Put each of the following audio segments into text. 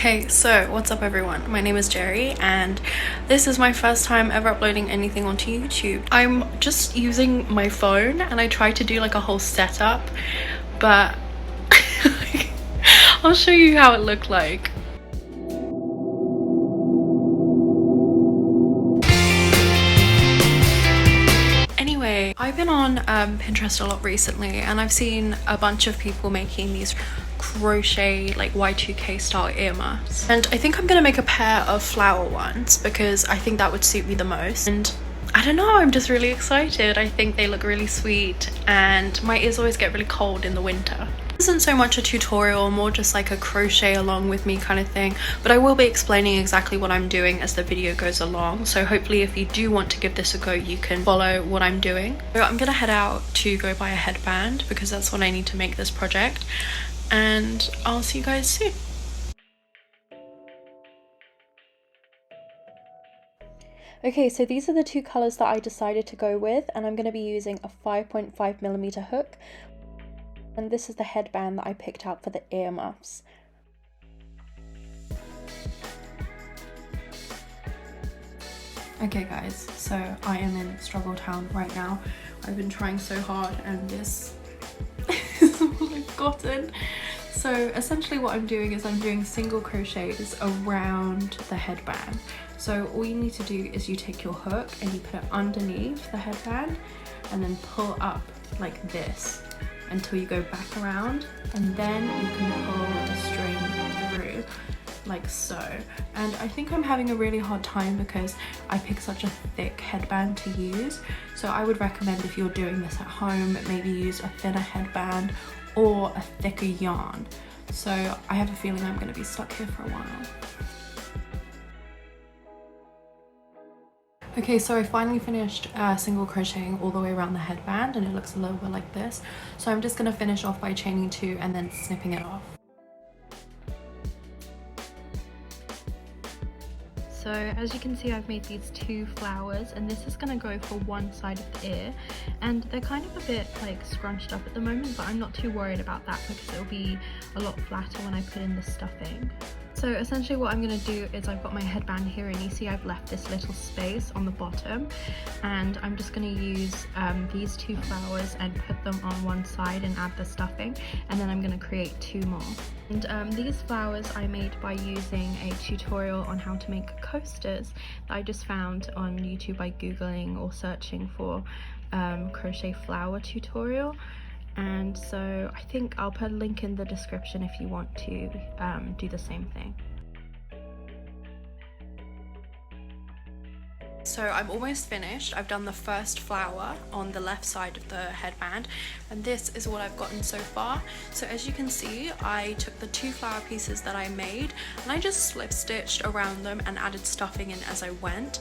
Okay, so what's up everyone? My name is Jerry and this is my first time ever uploading anything onto YouTube. I'm just using my phone and I tried to do like a whole setup, but I'll show you how it looked like. Anyway, I've been on Pinterest a lot recently and I've seen a bunch of people making these crochet like Y2K style earmuffs, and I think I'm gonna make a pair of flower ones because I think that would suit me the most. And I don't know, I'm just really excited. I think they look really sweet and my ears always get really cold in the winter. This isn't so much a tutorial, more just like a crochet along with me kind of thing, but I will be explaining exactly what I'm doing as the video goes along, so hopefully if you do want to give this a go you can follow what I'm doing. So I'm gonna head out to go buy a headband because that's what I need to make this project, and I'll see you guys soon. Okay, so these are the two colours that I decided to go with, and I'm going to be using a 5.5mm hook, and this is the headband that I picked out for the earmuffs. Okay guys, so I am in Struggle Town right now. I've been trying so hard and this is all I've gotten. So essentially what I'm doing is I'm doing single crochets around the headband. So all you need to do is you take your hook and you put it underneath the headband and then pull up like this until you go back around, and then you can pull the string through like so. And I think I'm having a really hard time because I picked such a thick headband to use, so I would recommend if you're doing this at home, maybe use a thinner headband or a thicker yarn. So I have a feeling I'm going to be stuck here for a while. Okay, so I finally finished single crocheting all the way around the headband and it looks a little bit like this. So I'm just going to finish off by chaining 2 and then snipping it off. So as you can see, I've made these 2 flowers and this is going to go for one side of the ear, and they're kind of a bit like scrunched up at the moment, but I'm not too worried about that because it'll be a lot flatter when I put in the stuffing. So essentially what I'm going to do is I've got my headband here and you see I've left this little space on the bottom, and I'm just going to use these 2 flowers and put them on one side and add the stuffing, and then I'm going to create 2 more. And these flowers I made by using a tutorial on how to make coasters that I just found on YouTube by googling or searching for crochet flower tutorial. And so I think I'll put a link in the description if you want to do the same thing. So I'm almost finished. I've done the first flower on the left side of the headband, and this is what I've gotten so far. So as you can see, I took the 2 flower pieces that I made and I just slip stitched around them and added stuffing in as I went,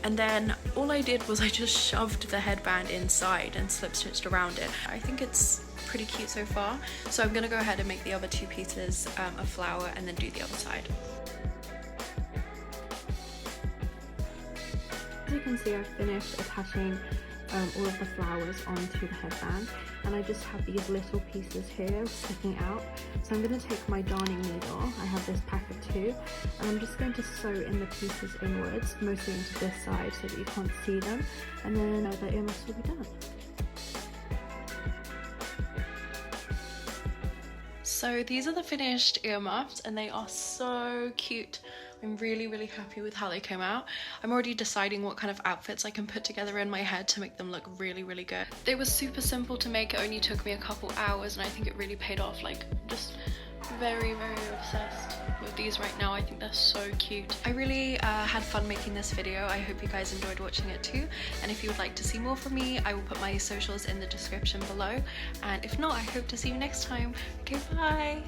and then all I did was I just shoved the headband inside and slip stitched around it. I think it's pretty cute so far, so I'm gonna go ahead and make the other 2 pieces a flower and then do the other side. As you can see, I've finished attaching all of the flowers onto the headband, and I just have these little pieces here sticking out. So I'm going to take my darning needle, I have this pack of 2, and I'm just going to sew in the pieces inwards, mostly into this side so that you can't see them, and then the earmuffs will be done. So these are the finished earmuffs and they are so cute. I'm really happy with how they came out. I'm already deciding what kind of outfits I can put together in my head to make them look really good. They were super simple to make, it only took me a couple hours and I think it really paid off. Like, just very obsessed with these right now. I think they're so cute. I really had fun making this video. I hope you guys enjoyed watching it too, and if you would like to see more from me, I will put my socials in the description below, and if not, I hope to see you next time. Okay, bye!